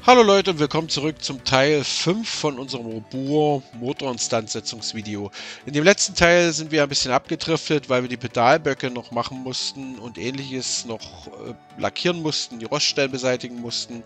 Hallo Leute und willkommen zurück zum Teil 5 von unserem Robur Motorinstandsetzungsvideo. In dem letzten Teil sind wir ein bisschen abgedriftet, weil wir die Pedalböcke noch machen mussten und ähnliches noch lackieren mussten, die Roststellen beseitigen mussten.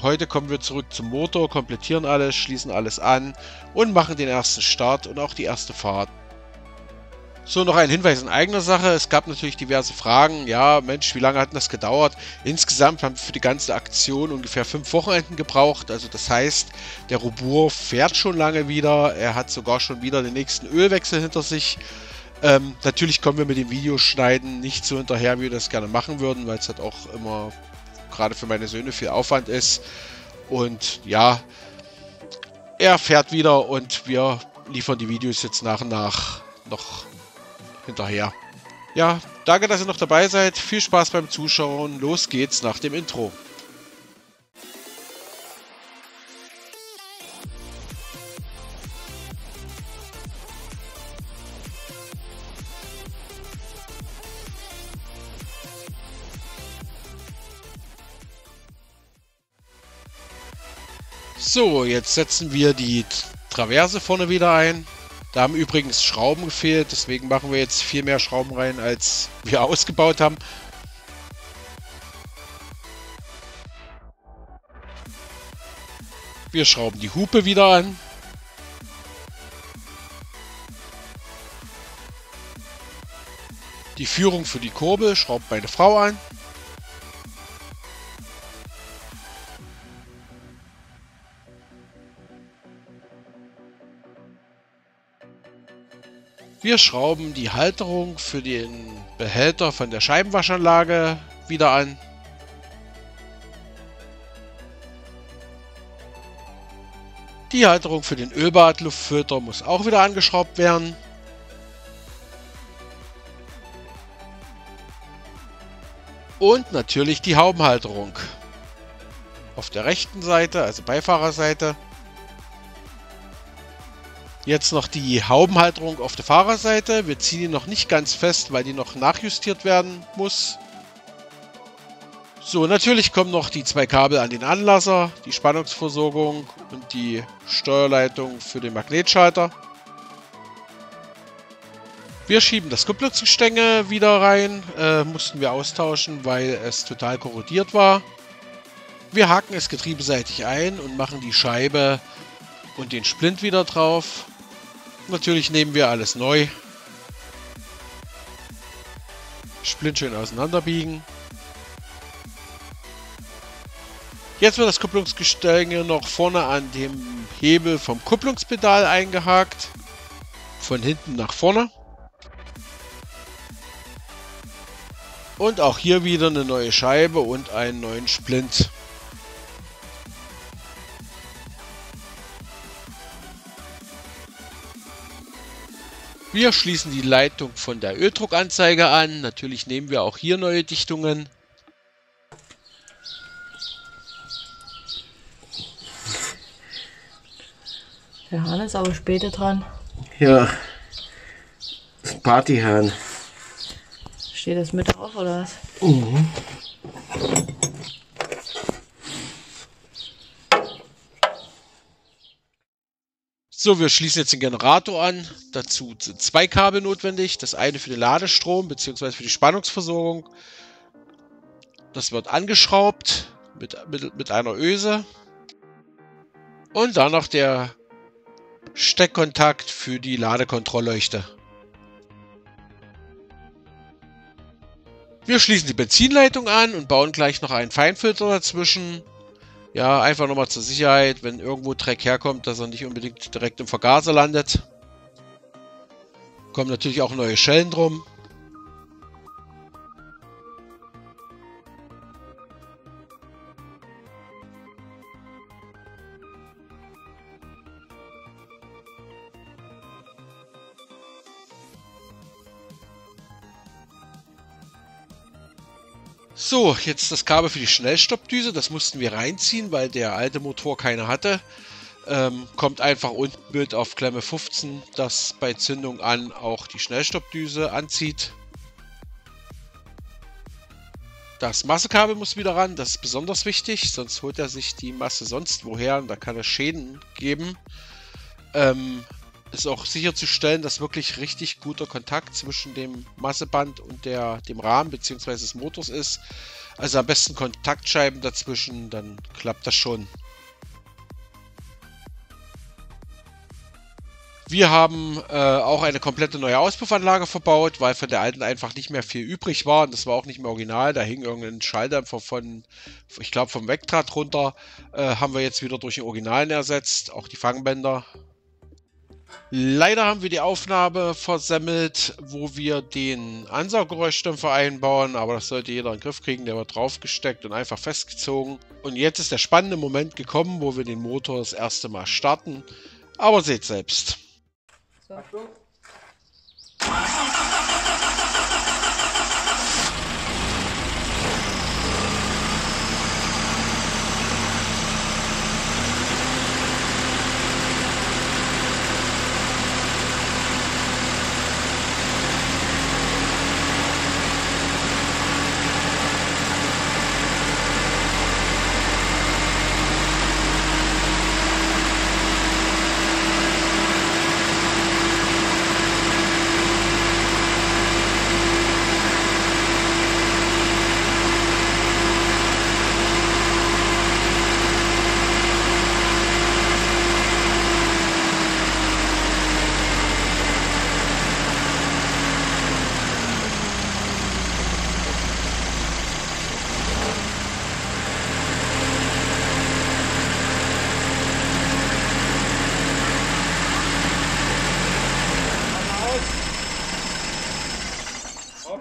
Heute kommen wir zurück zum Motor, komplettieren alles, schließen alles an und machen den ersten Start und auch die erste Fahrt. So, noch ein Hinweis in eigener Sache. Es gab natürlich diverse Fragen. Ja, Mensch, wie lange hat das gedauert? Insgesamt haben wir für die ganze Aktion ungefähr 5 Wochenenden gebraucht. Also das heißt, der Robur fährt schon lange wieder. Er hat sogar schon wieder den nächsten Ölwechsel hinter sich. Natürlich kommen wir mit dem Videoschneiden nicht so hinterher, wie wir das gerne machen würden, weil es halt auch immer, gerade für meine Söhne, viel Aufwand ist. Und ja, er fährt wieder und wir liefern die Videos jetzt nach und nach noch hinterher. Ja, danke, dass ihr noch dabei seid. Viel Spaß beim Zuschauen. Los geht's nach dem Intro. So, jetzt setzen wir die Traverse vorne wieder ein. Da haben übrigens Schrauben gefehlt, deswegen machen wir jetzt viel mehr Schrauben rein, als wir ausgebaut haben. Wir schrauben die Hupe wieder an. Die Führung für die Kurbel schraubt meine Frau an. Wir schrauben die Halterung für den Behälter von der Scheibenwaschanlage wieder an. Die Halterung für den Ölbadluftfilter muss auch wieder angeschraubt werden. Und natürlich die Haubenhalterung. Auf der rechten Seite, also Beifahrerseite. Jetzt noch die Haubenhalterung auf der Fahrerseite. Wir ziehen die noch nicht ganz fest, weil die noch nachjustiert werden muss. So, natürlich kommen noch die 2 Kabel an den Anlasser, die Spannungsversorgung und die Steuerleitung für den Magnetschalter. Wir schieben das Kupplungsgestänge wieder rein, mussten wir austauschen, weil es total korrodiert war. Wir haken es getriebeseitig ein und machen die Scheibe und den Splint wieder drauf. Natürlich nehmen wir alles neu. Splint schön auseinanderbiegen. Jetzt wird das Kupplungsgestänge noch vorne an dem Hebel vom Kupplungspedal eingehakt. Von hinten nach vorne. Und auch hier wieder eine neue Scheibe und einen neuen Splint. Wir schließen die Leitung von der Öldruckanzeige an. Natürlich nehmen wir auch hier neue Dichtungen. Der Hahn ist aber später dran. Ja, das ist ein Partyhahn. Steht das mit drauf oder was? Mhm. So, wir schließen jetzt den Generator an. Dazu sind 2 Kabel notwendig. Das eine für den Ladestrom bzw. für die Spannungsversorgung. Das wird angeschraubt mit einer Öse. Und dann noch der Steckkontakt für die Ladekontrollleuchte. Wir schließen die Benzinleitung an und bauen gleich noch einen Feinfilter dazwischen. Ja, einfach nochmal zur Sicherheit, wenn irgendwo Dreck herkommt, dass er nicht unbedingt direkt im Vergaser landet. Kommen natürlich auch neue Schellen drum. So, jetzt das Kabel für die Schnellstoppdüse. Das mussten wir reinziehen, weil der alte Motor keine hatte. Kommt einfach unten mit auf Klemme 15, das bei Zündung an auch die Schnellstoppdüse anzieht. Das Massekabel muss wieder ran, das ist besonders wichtig, sonst holt er sich die Masse sonst woher und da kann es Schäden geben. Ist auch sicherzustellen, dass wirklich richtig guter Kontakt zwischen dem Masseband und dem Rahmen bzw. des Motors ist. Also am besten Kontaktscheiben dazwischen, dann klappt das schon. Wir haben auch eine komplette neue Auspuffanlage verbaut, weil von der alten einfach nicht mehr viel übrig war. Und das war auch nicht mehr original. Da hing irgendein Schalldämpfer ich glaube, vom Vectrat runter. Haben wir jetzt wieder durch den Originalen ersetzt. Auch die Fangbänder. Leider haben wir die Aufnahme versemmelt, wo wir den Ansauggeräuschdämpfer einbauen. Aber das sollte jeder in den Griff kriegen. Der wird draufgesteckt und einfach festgezogen. Und jetzt ist der spannende Moment gekommen, wo wir den Motor das erste Mal starten. Aber seht selbst. So. Achtung.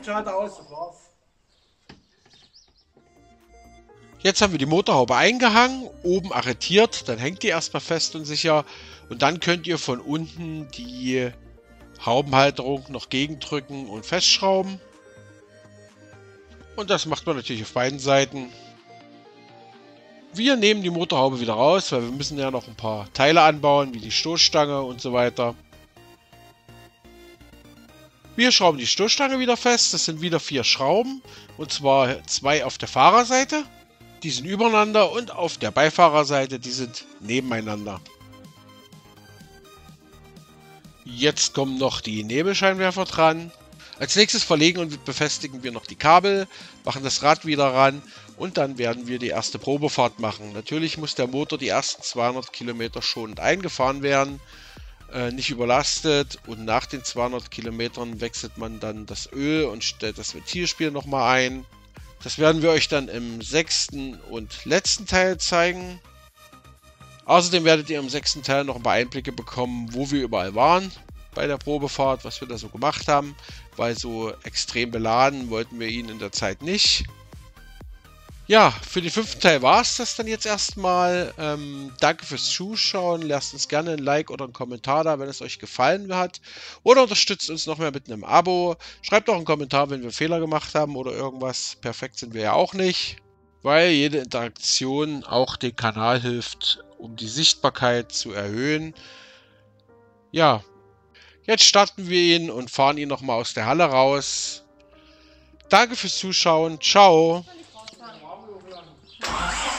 Hauptschalter aus, das war's. Jetzt haben wir die Motorhaube eingehangen, oben arretiert, dann hängt die erstmal fest und sicher und dann könnt ihr von unten die Haubenhalterung noch gegendrücken und festschrauben. Und das macht man natürlich auf beiden Seiten. Wir nehmen die Motorhaube wieder raus, weil wir müssen ja noch ein paar Teile anbauen, wie die Stoßstange und so weiter. Wir schrauben die Stoßstange wieder fest. Das sind wieder 4 Schrauben. Und zwar 2 auf der Fahrerseite. Die sind übereinander. Und auf der Beifahrerseite, die sind nebeneinander. Jetzt kommen noch die Nebelscheinwerfer dran. Als nächstes verlegen und befestigen wir noch die Kabel. Machen das Rad wieder ran. Und dann werden wir die erste Probefahrt machen. Natürlich muss der Motor die ersten 200 Kilometer schonend eingefahren werden. Nicht überlastet, und nach den 200 Kilometern wechselt man dann das Öl und stellt das Ventilspiel nochmal ein. Das werden wir euch dann im 6. und letzten Teil zeigen. Außerdem werdet ihr im 6. Teil noch ein paar Einblicke bekommen, wo wir überall waren bei der Probefahrt, was wir da so gemacht haben, weil so extrem beladen wollten wir ihn in der Zeit nicht. Ja, für den 5. Teil war es das dann jetzt erstmal. Danke fürs Zuschauen. Lasst uns gerne ein Like oder einen Kommentar da, wenn es euch gefallen hat. Oder unterstützt uns noch mehr mit einem Abo. Schreibt auch einen Kommentar, wenn wir Fehler gemacht haben oder irgendwas. Perfekt sind wir ja auch nicht. Weil jede Interaktion auch den Kanal hilft, um die Sichtbarkeit zu erhöhen. Ja, jetzt starten wir ihn und fahren ihn nochmal aus der Halle raus. Danke fürs Zuschauen. Ciao. Ja.